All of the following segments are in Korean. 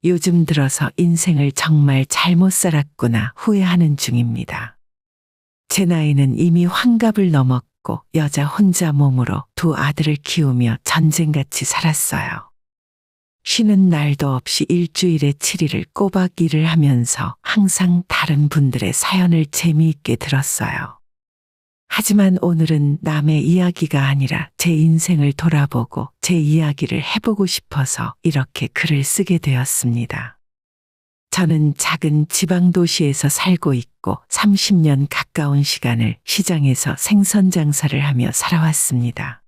요즘 들어서 인생을 정말 잘못 살았구나 후회하는 중입니다. 제 나이는 이미 환갑을 넘었고 여자 혼자 몸으로 두 아들을 키우며 전쟁같이 살았어요. 쉬는 날도 없이 일주일에 7일을 꼬박 일을 하면서 항상 다른 분들의 사연을 재미있게 들었어요. 하지만 오늘은 남의 이야기가 아니라 제 인생을 돌아보고 제 이야기를 해보고 싶어서 이렇게 글을 쓰게 되었습니다. 저는 작은 지방 도시에서 살고 있고 30년 가까운 시간을 시장에서 생선 장사를 하며 살아왔습니다.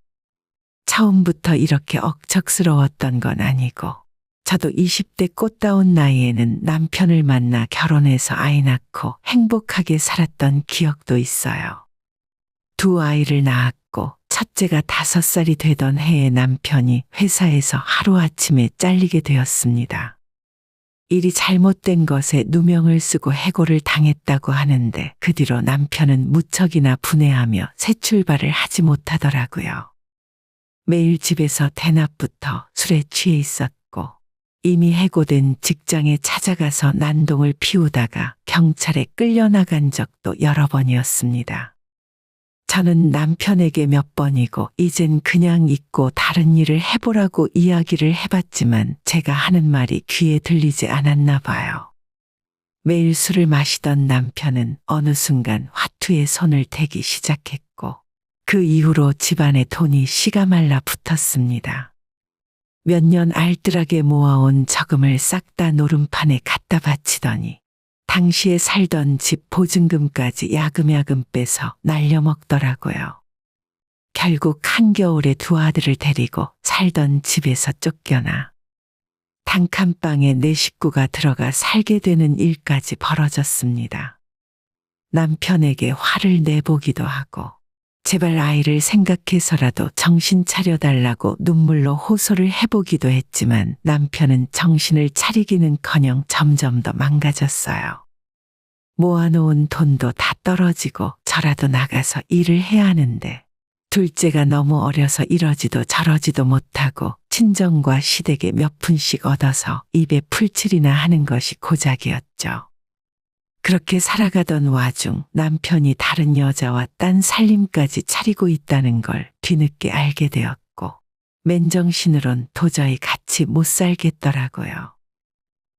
처음부터 이렇게 억척스러웠던 건 아니고 저도 20대 꽃다운 나이에는 남편을 만나 결혼해서 아이 낳고 행복하게 살았던 기억도 있어요. 두 아이를 낳았고 첫째가 5살이 되던 해에 남편이 회사에서 하루아침에 잘리게 되었습니다. 일이 잘못된 것에 누명을 쓰고 해고를 당했다고 하는데 그 뒤로 남편은 무척이나 분해하며 새 출발을 하지 못하더라고요. 매일 집에서 대낮부터 술에 취해 있었고 이미 해고된 직장에 찾아가서 난동을 피우다가 경찰에 끌려나간 적도 여러 번이었습니다. 저는 남편에게 몇 번이고 이젠 그냥 잊고 다른 일을 해보라고 이야기를 해봤지만 제가 하는 말이 귀에 들리지 않았나 봐요. 매일 술을 마시던 남편은 어느 순간 화투에 손을 대기 시작했고 그 이후로 집안에 돈이 씨가 말라 붙었습니다. 몇 년 알뜰하게 모아온 저금을 싹 다 노름판에 갖다 바치더니 당시에 살던 집 보증금까지 야금야금 빼서 날려먹더라고요. 결국 한겨울에 두 아들을 데리고 살던 집에서 쫓겨나 단칸방에 내 식구가 들어가 살게 되는 일까지 벌어졌습니다. 남편에게 화를 내보기도 하고 제발 아이를 생각해서라도 정신 차려달라고 눈물로 호소를 해보기도 했지만 남편은 정신을 차리기는커녕 점점 더 망가졌어요. 모아놓은 돈도 다 떨어지고 저라도 나가서 일을 해야 하는데 둘째가 너무 어려서 이러지도 저러지도 못하고 친정과 시댁에 몇 푼씩 얻어서 입에 풀칠이나 하는 것이 고작이었죠. 그렇게 살아가던 와중 남편이 다른 여자와 딴 살림까지 차리고 있다는 걸 뒤늦게 알게 되었고 맨정신으론 도저히 같이 못 살겠더라고요.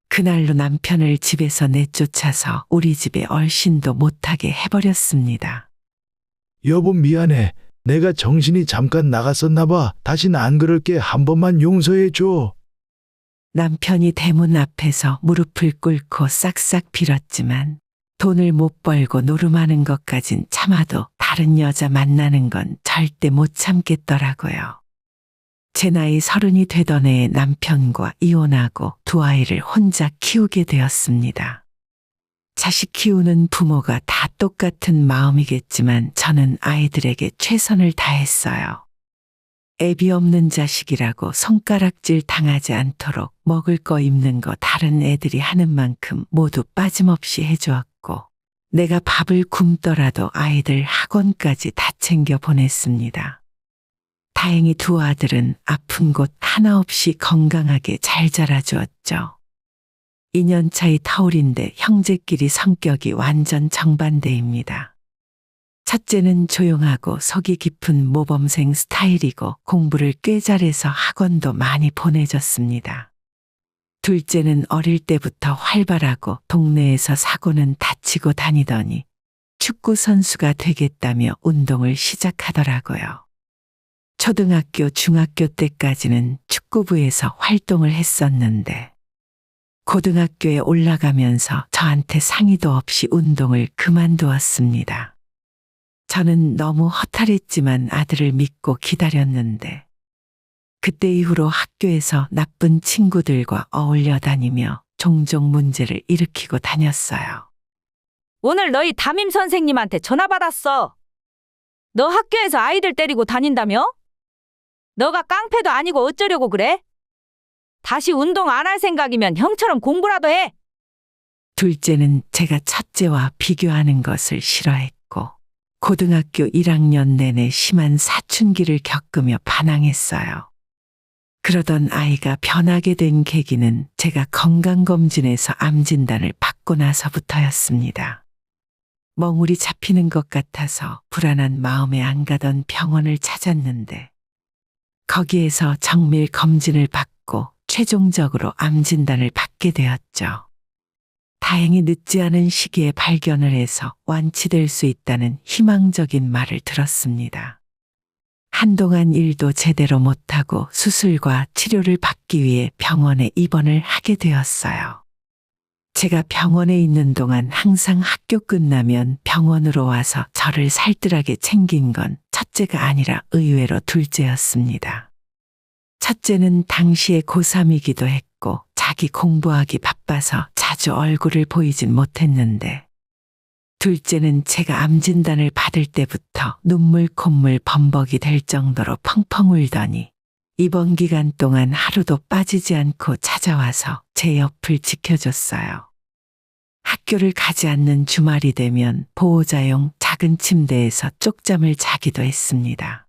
그날로 남편을 집에서 내쫓아서 우리 집에 얼씬도 못하게 해버렸습니다. 여보 미안해. 내가 정신이 잠깐 나갔었나 봐. 다신 안 그럴게. 한 번만 용서해 줘. 남편이 대문 앞에서 무릎을 꿇고 싹싹 빌었지만 돈을 못 벌고 노름하는 것까진 참아도 다른 여자 만나는 건 절대 못 참겠더라고요. 제 나이 30이 되던 해에 남편과 이혼하고 두 아이를 혼자 키우게 되었습니다. 자식 키우는 부모가 다 똑같은 마음이겠지만 저는 아이들에게 최선을 다했어요. 애비 없는 자식이라고 손가락질 당하지 않도록 먹을 거 입는 거 다른 애들이 하는 만큼 모두 빠짐없이 해주었고 내가 밥을 굶더라도 아이들 학원까지 다 챙겨 보냈습니다. 다행히 두 아들은 아픈 곳 하나 없이 건강하게 잘 자라주었죠. 2년 차이 터울인데 형제끼리 성격이 완전 정반대입니다. 첫째는 조용하고 속이 깊은 모범생 스타일이고 공부를 꽤 잘해서 학원도 많이 보내줬습니다. 둘째는 어릴 때부터 활발하고 동네에서 사고는 다치고 다니더니 축구 선수가 되겠다며 운동을 시작하더라고요. 초등학교, 중학교 때까지는 축구부에서 활동을 했었는데 고등학교에 올라가면서 저한테 상의도 없이 운동을 그만두었습니다. 저는 너무 허탈했지만 아들을 믿고 기다렸는데 그때 이후로 학교에서 나쁜 친구들과 어울려 다니며 종종 문제를 일으키고 다녔어요. 오늘 너희 담임 선생님한테 전화 받았어. 너 학교에서 아이들 때리고 다닌다며? 너가 깡패도 아니고 어쩌려고 그래? 다시 운동 안 할 생각이면 형처럼 공부라도 해. 둘째는 제가 첫째와 비교하는 것을 싫어했고 고등학교 1학년 내내 심한 사춘기를 겪으며 반항했어요. 그러던 아이가 변하게 된 계기는 제가 건강검진에서 암 진단을 받고 나서부터였습니다. 멍울이 잡히는 것 같아서 불안한 마음에 안 가던 병원을 찾았는데 거기에서 정밀 검진을 받고 최종적으로 암 진단을 받게 되었죠. 다행히 늦지 않은 시기에 발견을 해서 완치될 수 있다는 희망적인 말을 들었습니다. 한동안 일도 제대로 못하고 수술과 치료를 받기 위해 병원에 입원을 하게 되었어요. 제가 병원에 있는 동안 항상 학교 끝나면 병원으로 와서 저를 살뜰하게 챙긴 건 첫째가 아니라 의외로 둘째였습니다. 첫째는 당시에 고3이기도 했고 자기 공부하기 바빠서 자주 얼굴을 보이진 못했는데 둘째는 제가 암 진단을 받을 때부터 눈물 콧물 범벅이 될 정도로 펑펑 울더니 입원 기간 동안 하루도 빠지지 않고 찾아와서 제 옆을 지켜줬어요. 학교를 가지 않는 주말이 되면 보호자용 작은 침대에서 쪽잠을 자기도 했습니다.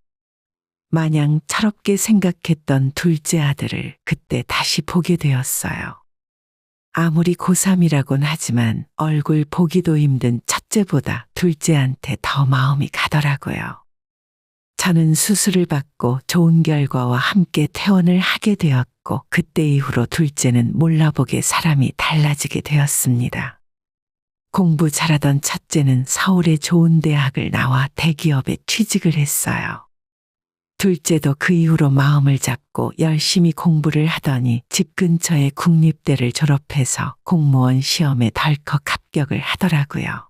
마냥 철없게 생각했던 둘째 아들을 그때 다시 보게 되었어요. 아무리 고3이라곤 하지만 얼굴 보기도 힘든 첫째보다 둘째한테 더 마음이 가더라고요. 저는 수술을 받고 좋은 결과와 함께 퇴원을 하게 되었고 그때 이후로 둘째는 몰라보게 사람이 달라지게 되었습니다. 공부 잘하던 첫째는 서울의 좋은 대학을 나와 대기업에 취직을 했어요. 둘째도 그 이후로 마음을 잡고 열심히 공부를 하더니 집 근처의 국립대를 졸업해서 공무원 시험에 덜컥 합격을 하더라고요.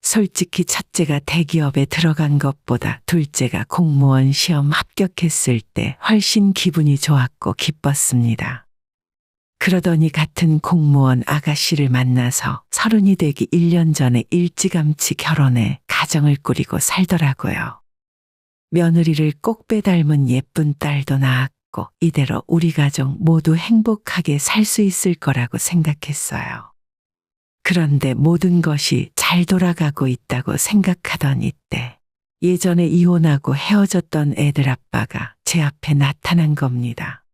솔직히 첫째가 대기업에 들어간 것보다 둘째가 공무원 시험 합격했을 때 훨씬 기분이 좋았고 기뻤습니다. 그러더니 같은 공무원 아가씨를 만나서 30이 되기 1년 전에 일찌감치 결혼해 가정을 꾸리고 살더라고요. 며느리를 꼭 빼닮은 예쁜 딸도 낳았고 이대로 우리 가족 모두 행복하게 살 수 있을 거라고 생각했어요. 그런데 모든 것이 잘 돌아가고 있다고 생각하던 이때 예전에 이혼하고 헤어졌던 애들 아빠가 제 앞에 나타난 겁니다.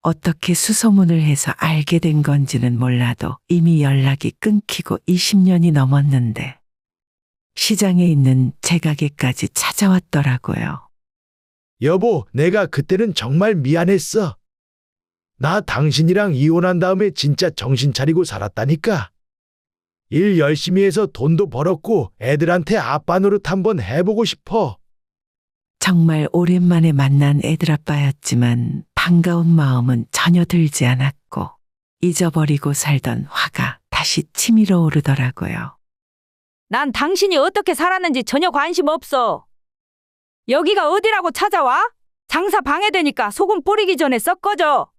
어떻게 수소문을 해서 알게 된 건지는 몰라도 이미 연락이 끊기고 20년이 넘었는데 시장에 있는 제 가게까지 찾아왔더라고요. 여보, 내가 그때는 정말 미안했어. 나 당신이랑 이혼한 다음에 진짜 정신 차리고 살았다니까. 일 열심히 해서 돈도 벌었고 애들한테 아빠 노릇 한번 해보고 싶어. 정말 오랜만에 만난 애들 아빠였지만 반가운 마음은 전혀 들지 않았고 잊어버리고 살던 화가 다시 치밀어 오르더라고요. 난 당신이 어떻게 살았는지 전혀 관심 없어. 여기가 어디라고 찾아와? 장사 방해되니까 소금 뿌리기 전에 썩 꺼져.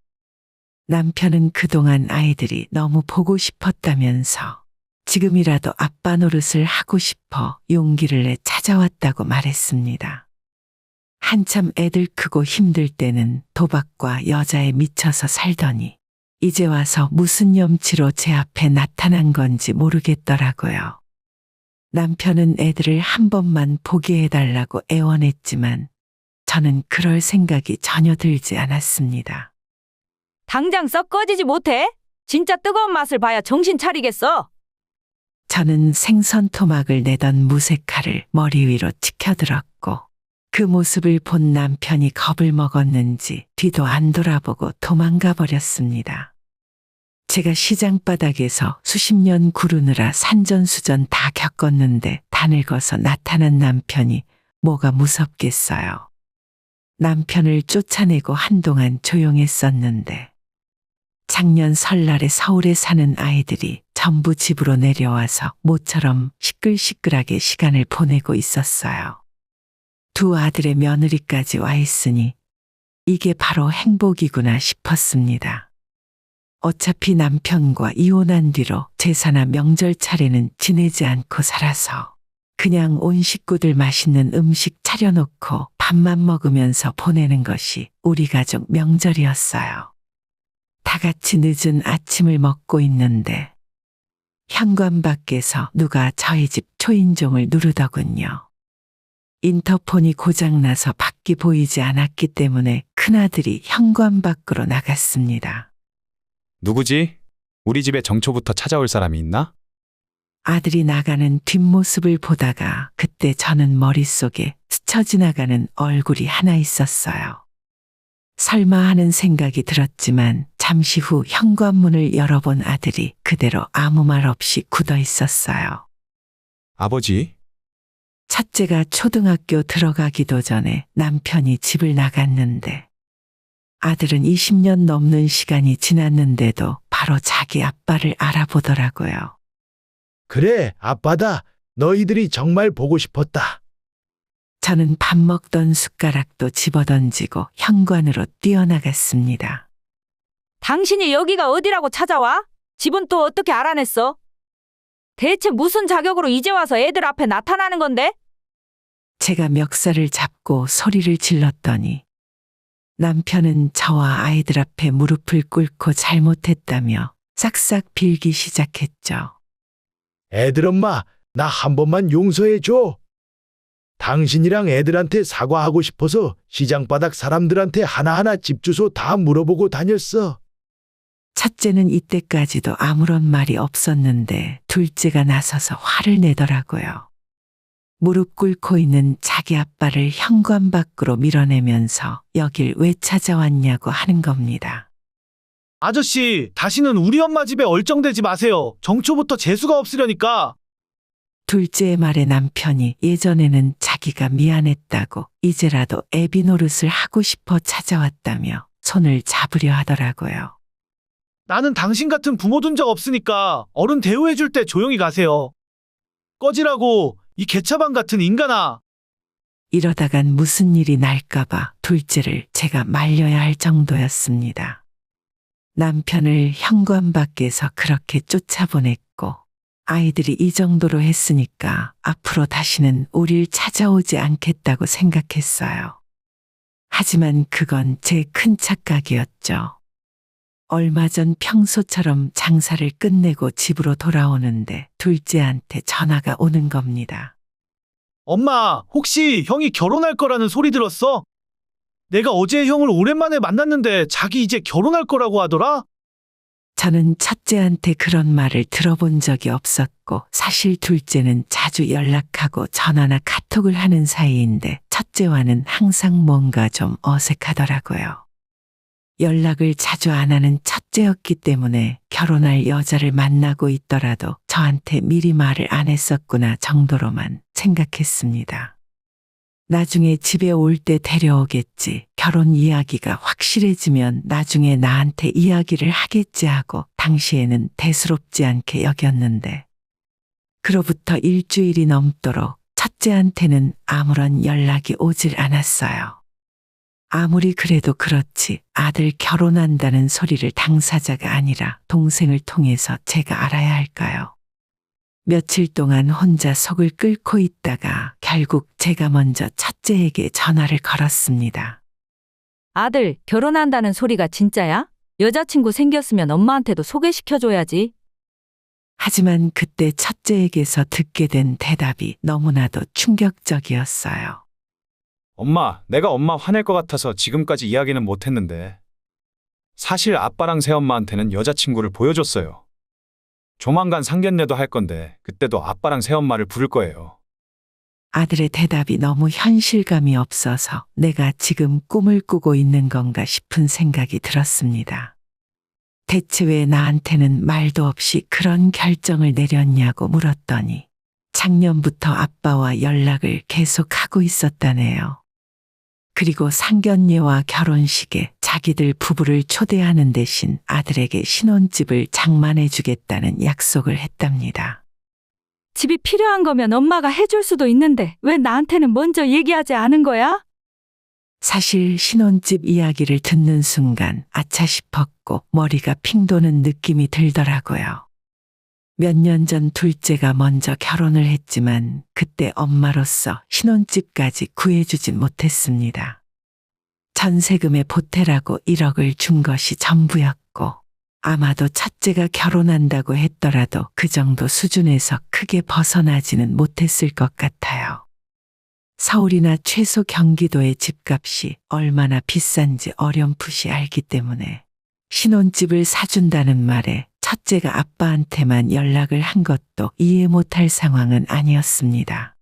남편은 그동안 아이들이 너무 보고 싶었다면서 지금이라도 아빠 노릇을 하고 싶어 용기를 내 찾아왔다고 말했습니다. 한참 애들 크고 힘들 때는 도박과 여자에 미쳐서 살더니 이제 와서 무슨 염치로 제 앞에 나타난 건지 모르겠더라고요. 남편은 애들을 한 번만 보게 해달라고 애원했지만 저는 그럴 생각이 전혀 들지 않았습니다. 당장 썩 꺼지지 못해? 진짜 뜨거운 맛을 봐야 정신 차리겠어. 저는 생선 토막을 내던 무쇠칼을 머리 위로 치켜들었고 그 모습을 본 남편이 겁을 먹었는지 뒤도 안 돌아보고 도망가 버렸습니다. 제가 시장 바닥에서 수십 년 구르느라 산전수전 다 겪었는데 다 늙어서 나타난 남편이 뭐가 무섭겠어요. 남편을 쫓아내고 한동안 조용했었는데 작년 설날에 서울에 사는 아이들이 전부 집으로 내려와서 모처럼 시끌시끌하게 시간을 보내고 있었어요. 두 아들의 며느리까지 와 있으니 이게 바로 행복이구나 싶었습니다. 어차피 남편과 이혼한 뒤로 제사나 명절 차례는 지내지 않고 살아서 그냥 온 식구들 맛있는 음식 차려놓고 밥만 먹으면서 보내는 것이 우리 가족 명절이었어요. 다 같이 늦은 아침을 먹고 있는데 현관 밖에서 누가 저희 집 초인종을 누르더군요. 인터폰이 고장나서 밖이 보이지 않았기 때문에 그 큰아들이 현관 밖으로 나갔습니다. 누구지? 우리 집에 정초부터 찾아올 사람이 있나? 아들이 나가는 뒷모습을 보다가 그때 저는 머릿속에 스쳐 지나가는 얼굴이 하나 있었어요. 설마 하는 생각이 들었지만 잠시 후 현관문을 열어본 아들이 그대로 아무 말 없이 굳어 있었어요. 아버지? 첫째가 초등학교 들어가기도 전에 남편이 집을 나갔는데 아들은 20년 넘는 시간이 지났는데도 바로 자기 아빠를 알아보더라고요. 그래, 아빠다. 너희들이 정말 보고 싶었다. 저는 밥 먹던 숟가락도 집어던지고 현관으로 뛰어나갔습니다. 당신이 여기가 어디라고 찾아와? 집은 또 어떻게 알아냈어? 대체 무슨 자격으로 이제 와서 애들 앞에 나타나는 건데? 제가 멱살을 잡고 소리를 질렀더니 남편은 저와 아이들 앞에 무릎을 꿇고 잘못했다며 싹싹 빌기 시작했죠. 애들 엄마, 나 한 번만 용서해 줘. 당신이랑 애들한테 사과하고 싶어서 시장 바닥 사람들한테 하나하나 집 주소 다 물어보고 다녔어. 첫째는 이때까지도 아무런 말이 없었는데 둘째가 나서서 화를 내더라고요. 무릎 꿇고 있는 자기 아빠를 현관 밖으로 밀어내면서 여길 왜 찾아왔냐고 하는 겁니다. 아저씨, 다시는 우리 엄마 집에 얼쩡대지 마세요. 정초부터 재수가 없으려니까. 둘째의 말에 남편이 예전에는 자기가 미안했다고 이제라도 애비 노릇을 하고 싶어 찾아왔다며 손을 잡으려 하더라고요. 나는 당신 같은 부모 둔 적 없으니까 어른 대우해줄 때 조용히 가세요. 꺼지라고, 이 개차반 같은 인간아. 이러다간 무슨 일이 날까봐 둘째를 제가 말려야 할 정도였습니다. 남편을 현관 밖에서 그렇게 쫓아보냈고 아이들이 이 정도로 했으니까 앞으로 다시는 우릴 찾아오지 않겠다고 생각했어요. 하지만 그건 제 큰 착각이었죠. 얼마 전 평소처럼 장사를 끝내고 집으로 돌아오는데 둘째한테 전화가 오는 겁니다. 엄마, 혹시 형이 결혼할 거라는 소리 들었어? 내가 어제 형을 오랜만에 만났는데 자기 이제 결혼할 거라고 하더라? 저는 첫째한테 그런 말을 들어본 적이 없었고 사실 둘째는 자주 연락하고 전화나 카톡을 하는 사이인데 첫째와는 항상 뭔가 좀 어색하더라고요. 연락을 자주 안 하는 첫째였기 때문에 결혼할 여자를 만나고 있더라도 저한테 미리 말을 안 했었구나 정도로만 생각했습니다. 나중에 집에 올 때 데려오겠지. 결혼 이야기가 확실해지면 나중에 나한테 이야기를 하겠지 하고 당시에는 대수롭지 않게 여겼는데 그로부터 일주일이 넘도록 첫째한테는 아무런 연락이 오질 않았어요. 아무리 그래도 그렇지 아들 결혼한다는 소리를 당사자가 아니라 동생을 통해서 제가 알아야 할까요? 며칠 동안 혼자 속을 끓고 있다가 결국 제가 먼저 첫째에게 전화를 걸었습니다. 아들, 결혼한다는 소리가 진짜야? 여자친구 생겼으면 엄마한테도 소개시켜줘야지. 하지만 그때 첫째에게서 듣게 된 대답이 너무나도 충격적이었어요. 엄마, 내가 엄마 화낼 것 같아서 지금까지 이야기는 못했는데 사실 아빠랑 새엄마한테는 여자친구를 보여줬어요. 조만간 상견례도 할 건데 그때도 아빠랑 새엄마를 부를 거예요. 아들의 대답이 너무 현실감이 없어서 내가 지금 꿈을 꾸고 있는 건가 싶은 생각이 들었습니다. 대체 왜 나한테는 말도 없이 그런 결정을 내렸냐고 물었더니 작년부터 아빠와 연락을 계속하고 있었다네요. 그리고 상견례와 결혼식에 자기들 부부를 초대하는 대신 아들에게 신혼집을 장만해 주겠다는 약속을 했답니다. 집이 필요한 거면 엄마가 해줄 수도 있는데 왜 나한테는 먼저 얘기하지 않은 거야? 사실 신혼집 이야기를 듣는 순간 아차 싶었고 머리가 핑 도는 느낌이 들더라고요. 몇 년 전 둘째가 먼저 결혼을 했지만 그때 엄마로서 신혼집까지 구해주진 못했습니다. 전세금에 보태라고 1억을 준 것이 전부였고 아마도 첫째가 결혼한다고 했더라도 그 정도 수준에서 크게 벗어나지는 못했을 것 같아요. 서울이나 최소 경기도의 집값이 얼마나 비싼지 어렴풋이 알기 때문에 신혼집을 사준다는 말에 첫째가 아빠한테만 연락을 한 것도 이해 못할 상황은 아니었습니다.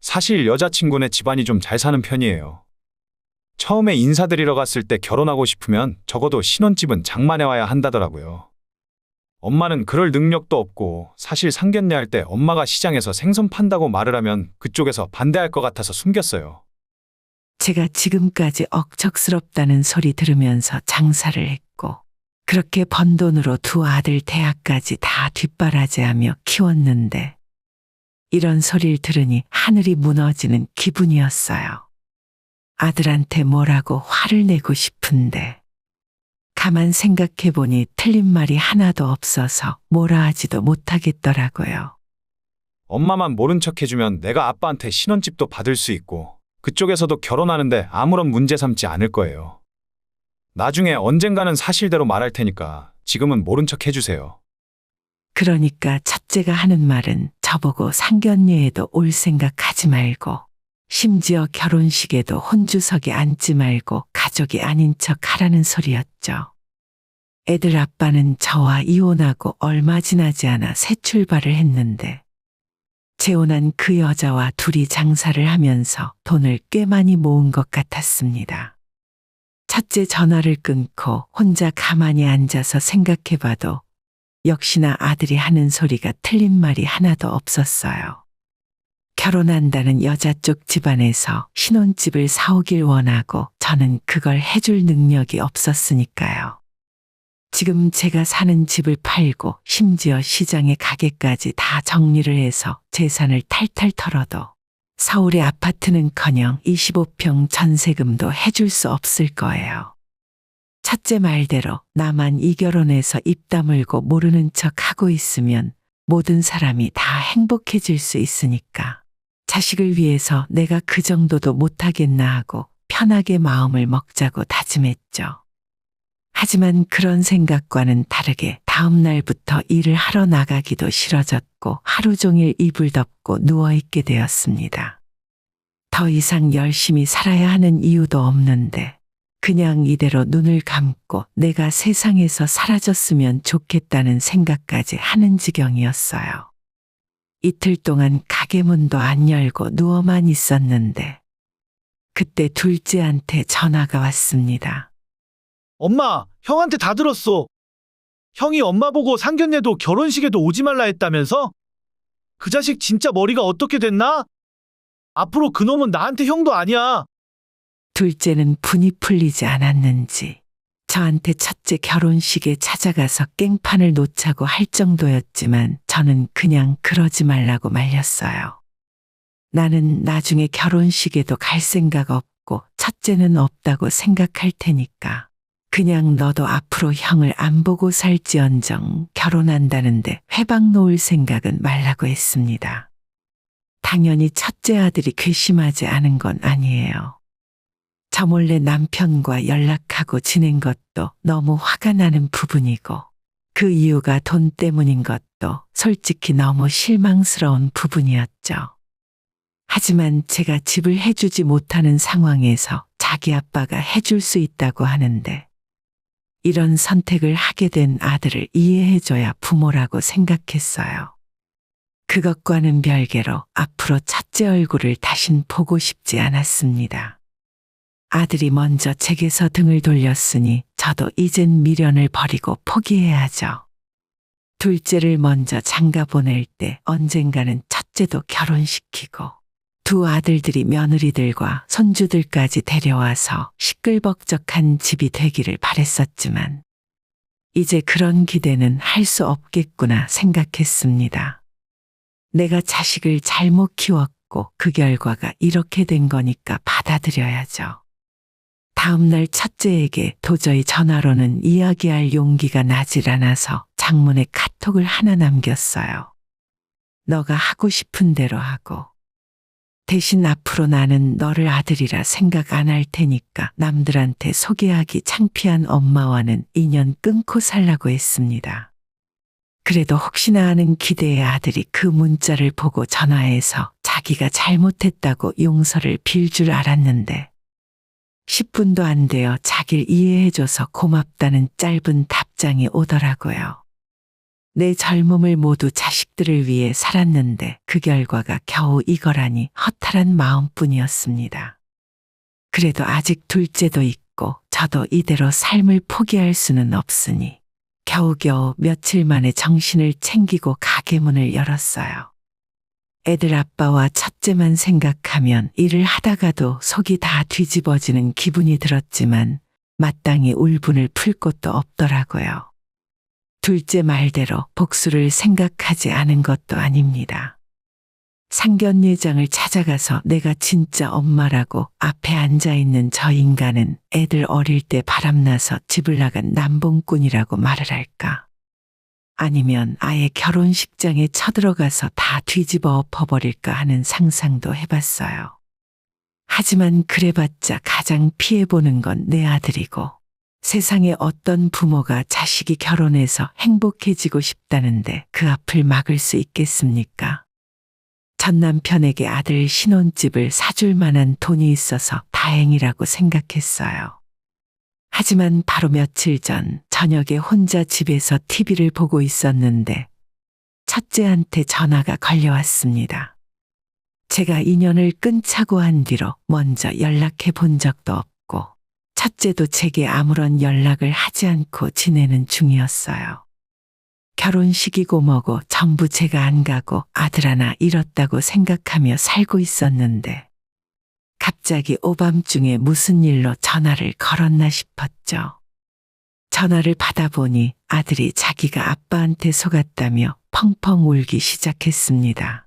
사실 여자친구네 집안이 좀 잘 사는 편이에요. 처음에 인사드리러 갔을 때 결혼하고 싶으면 적어도 신혼집은 장만해 와야 한다더라고요. 엄마는 그럴 능력도 없고 사실 상견례 할 때 엄마가 시장에서 생선 판다고 말을 하면 그쪽에서 반대할 것 같아서 숨겼어요. 제가 지금까지 억척스럽다는 소리 들으면서 장사를 했고 그렇게 번 돈으로 두 아들 대학까지 다 뒷바라지하며 키웠는데 이런 소리를 들으니 하늘이 무너지는 기분이었어요. 아들한테 뭐라고 화를 내고 싶은데 가만 생각해보니 틀린 말이 하나도 없어서 뭐라 하지도 못하겠더라고요. 엄마만 모른 척 해주면 내가 아빠한테 신혼집도 받을 수 있고 그쪽에서도 결혼하는데 아무런 문제 삼지 않을 거예요. 나중에 언젠가는 사실대로 말할 테니까 지금은 모른 척 해주세요. 그러니까 첫째가 하는 말은 저보고 상견례에도 올 생각하지 말고 심지어 결혼식에도 혼주석에 앉지 말고 가족이 아닌 척 하라는 소리였죠. 애들 아빠는 저와 이혼하고 얼마 지나지 않아 새 출발을 했는데 재혼한 그 여자와 둘이 장사를 하면서 돈을 꽤 많이 모은 것 같았습니다. 첫째 전화를 끊고 혼자 가만히 앉아서 생각해봐도 역시나 아들이 하는 소리가 틀린 말이 하나도 없었어요. 결혼한다는 여자 쪽 집안에서 신혼집을 사오길 원하고 저는 그걸 해줄 능력이 없었으니까요. 지금 제가 사는 집을 팔고 심지어 시장의 가게까지 다 정리를 해서 재산을 탈탈 털어도 서울의 아파트는커녕 25평 전세금도 해줄 수 없을 거예요. 첫째 말대로 나만 이 결혼해서 입 다물고 모르는 척 하고 있으면 모든 사람이 다 행복해질 수 있으니까 자식을 위해서 내가 그 정도도 못하겠나 하고 편하게 마음을 먹자고 다짐했죠. 하지만 그런 생각과는 다르게 다음 날부터 일을 하러 나가기도 싫어졌고 하루 종일 이불 덮고 누워있게 되었습니다. 더 이상 열심히 살아야 하는 이유도 없는데 그냥 이대로 눈을 감고 내가 세상에서 사라졌으면 좋겠다는 생각까지 하는 지경이었어요. 이틀 동안 가게 문도 안 열고 누워만 있었는데 그때 둘째한테 전화가 왔습니다. 엄마, 형한테 다 들었어. 형이 엄마 보고 상견례도 결혼식에도 오지 말라 했다면서? 그 자식 진짜 머리가 어떻게 됐나? 앞으로 그놈은 나한테 형도 아니야. 둘째는 분이 풀리지 않았는지 저한테 첫째 결혼식에 찾아가서 깽판을 놓자고 할 정도였지만 저는 그냥 그러지 말라고 말렸어요. 나는 나중에 결혼식에도 갈 생각 없고 첫째는 없다고 생각할 테니까 그냥 너도 앞으로 형을 안 보고 살지언정 결혼한다는데 회방 놓을 생각은 말라고 했습니다. 당연히 첫째 아들이 괘씸하지 않은 건 아니에요. 저 몰래 남편과 연락하고 지낸 것도 너무 화가 나는 부분이고 그 이유가 돈 때문인 것도 솔직히 너무 실망스러운 부분이었죠. 하지만 제가 집을 해주지 못하는 상황에서 자기 아빠가 해줄 수 있다고 하는데 이런 선택을 하게 된 아들을 이해해줘야 부모라고 생각했어요. 그것과는 별개로 앞으로 첫째 얼굴을 다신 보고 싶지 않았습니다. 아들이 먼저 제게서 등을 돌렸으니 저도 이젠 미련을 버리고 포기해야죠. 둘째를 먼저 장가 보낼 때 언젠가는 첫째도 결혼시키고 두 아들들이 며느리들과 손주들까지 데려와서 시끌벅적한 집이 되기를 바랬었지만 이제 그런 기대는 할 수 없겠구나 생각했습니다. 내가 자식을 잘못 키웠고 그 결과가 이렇게 된 거니까 받아들여야죠. 다음 날 첫째에게 도저히 전화로는 이야기할 용기가 나질 않아서 장문에 카톡을 하나 남겼어요. 너가 하고 싶은 대로 하고 대신 앞으로 나는 너를 아들이라 생각 안 할 테니까 남들한테 소개하기 창피한 엄마와는 인연 끊고 살라고 했습니다. 그래도 혹시나 하는 기대의 아들이 그 문자를 보고 전화해서 자기가 잘못했다고 용서를 빌 줄 알았는데 10분도 안 되어 자기를 이해해줘서 고맙다는 짧은 답장이 오더라고요. 내 젊음을 모두 자식들을 위해 살았는데 그 결과가 겨우 이거라니 허탈한 마음뿐이었습니다. 그래도 아직 둘째도 있고 저도 이대로 삶을 포기할 수는 없으니 겨우겨우 며칠 만에 정신을 챙기고 가게 문을 열었어요. 애들 아빠와 첫째만 생각하면 일을 하다가도 속이 다 뒤집어지는 기분이 들었지만 마땅히 울분을 풀 곳도 없더라고요. 둘째 말대로 복수를 생각하지 않은 것도 아닙니다. 상견례장을 찾아가서 내가 진짜 엄마라고 앞에 앉아있는 저 인간은 애들 어릴 때 바람나서 집을 나간 남봉꾼이라고 말을 할까? 아니면 아예 결혼식장에 쳐들어가서 다 뒤집어 엎어버릴까 하는 상상도 해봤어요. 하지만 그래봤자 가장 피해보는 건 내 아들이고 세상에 어떤 부모가 자식이 결혼해서 행복해지고 싶다는데 그 앞을 막을 수 있겠습니까? 전 남편에게 아들 신혼집을 사줄 만한 돈이 있어서 다행이라고 생각했어요. 하지만 바로 며칠 전 저녁에 혼자 집에서 TV를 보고 있었는데 첫째한테 전화가 걸려왔습니다. 제가 인연을 끊자고 한 뒤로 먼저 연락해 본 적도 없고 첫째도 제게 아무런 연락을 하지 않고 지내는 중이었어요. 결혼식이고 뭐고 전부 제가 안 가고 아들 하나 잃었다고 생각하며 살고 있었는데 갑자기 오밤중에 무슨 일로 전화를 걸었나 싶었죠. 전화를 받아보니 아들이 자기가 아빠한테 속았다며 펑펑 울기 시작했습니다.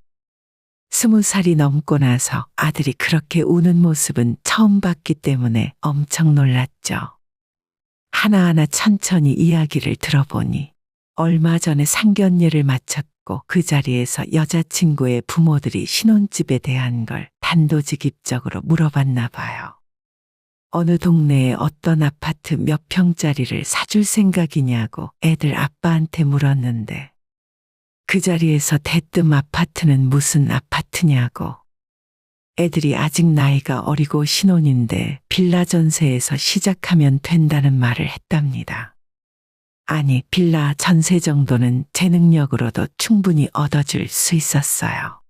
20살이 넘고 나서 아들이 그렇게 우는 모습은 처음 봤기 때문에 엄청 놀랐죠. 하나하나 천천히 이야기를 들어보니 얼마 전에 상견례를 마쳤고 그 자리에서 여자친구의 부모들이 신혼집에 대한 걸 단도직입적으로 물어봤나 봐요. 어느 동네에 어떤 아파트 몇 평짜리를 사줄 생각이냐고 애들 아빠한테 물었는데 그 자리에서 대뜸 아파트는 무슨 아파트냐고. 애들이 아직 나이가 어리고 신혼인데 빌라 전세에서 시작하면 된다는 말을 했답니다. 아니, 빌라 전세 정도는 제 능력으로도 충분히 얻어줄 수 있었어요.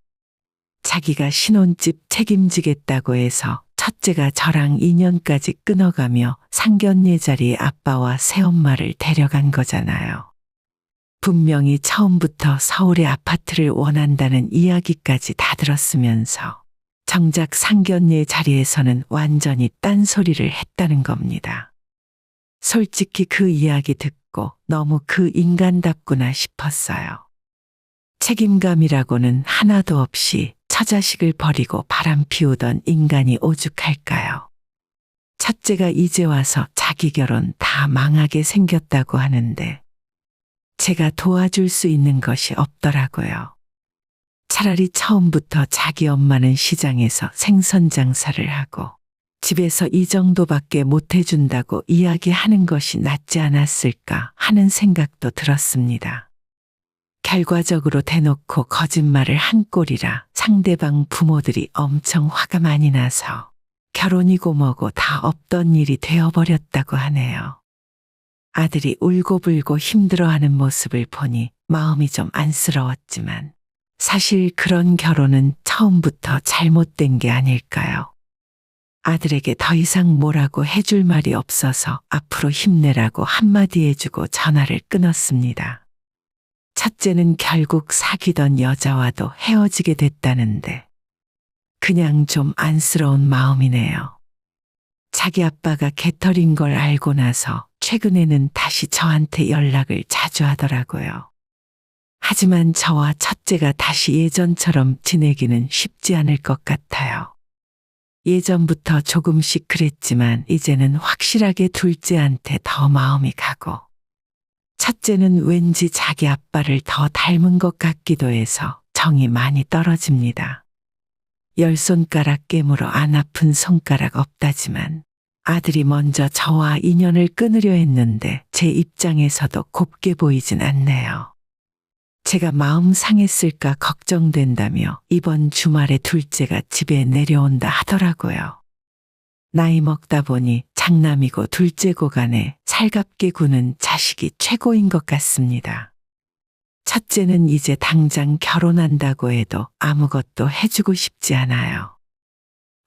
자기가 신혼집 책임지겠다고 해서 첫째가 저랑 인연까지 끊어가며 상견례 자리에 아빠와 새엄마를 데려간 거잖아요. 분명히 처음부터 서울의 아파트를 원한다는 이야기까지 다 들었으면서 정작 상견례 자리에서는 완전히 딴소리를 했다는 겁니다. 솔직히 그 이야기 듣고 너무 그 인간답구나 싶었어요. 책임감이라고는 하나도 없이 처자식을 버리고 바람 피우던 인간이 오죽할까요? 첫째가 이제 와서 자기 결혼 다 망하게 생겼다고 하는데 제가 도와줄 수 있는 것이 없더라고요. 차라리 처음부터 자기 엄마는 시장에서 생선 장사를 하고 집에서 이 정도밖에 못 해준다고 이야기하는 것이 낫지 않았을까 하는 생각도 들었습니다. 결과적으로 대놓고 거짓말을 한 꼴이라 상대방 부모들이 엄청 화가 많이 나서 결혼이고 뭐고 다 없던 일이 되어버렸다고 하네요. 아들이 울고불고 힘들어하는 모습을 보니 마음이 좀 안쓰러웠지만 사실 그런 결혼은 처음부터 잘못된 게 아닐까요? 아들에게 더 이상 뭐라고 해줄 말이 없어서 앞으로 힘내라고 한마디 해주고 전화를 끊었습니다. 첫째는 결국 사귀던 여자와도 헤어지게 됐다는데 그냥 좀 안쓰러운 마음이네요. 자기 아빠가 개털인 걸 알고 나서 최근에는 다시 저한테 연락을 자주 하더라고요. 하지만 저와 첫째가 다시 예전처럼 지내기는 쉽지 않을 것 같아요. 예전부터 조금씩 그랬지만 이제는 확실하게 둘째한테 더 마음이 가고 첫째는 왠지 자기 아빠를 더 닮은 것 같기도 해서 정이 많이 떨어집니다. 10손가락 깨물어 안 아픈 손가락 없다지만 아들이 먼저 저와 인연을 끊으려 했는데 제 입장에서도 곱게 보이진 않네요. 제가 마음 상했을까 걱정된다며 이번 주말에 둘째가 집에 내려온다 하더라고요. 나이 먹다 보니 장남이고 둘째고 간에 살갑게 구는 자식이 최고인 것 같습니다. 첫째는 이제 당장 결혼한다고 해도 아무것도 해주고 싶지 않아요.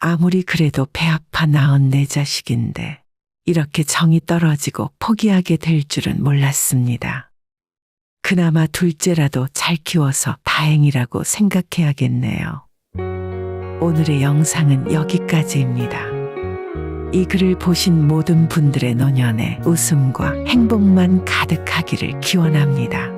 아무리 그래도 배 아파 낳은 내 자식인데 이렇게 정이 떨어지고 포기하게 될 줄은 몰랐습니다. 그나마 둘째라도 잘 키워서 다행이라고 생각해야겠네요. 오늘의 영상은 여기까지입니다. 이 글을 보신 모든 분들의 노년에 웃음과 행복만 가득하기를 기원합니다.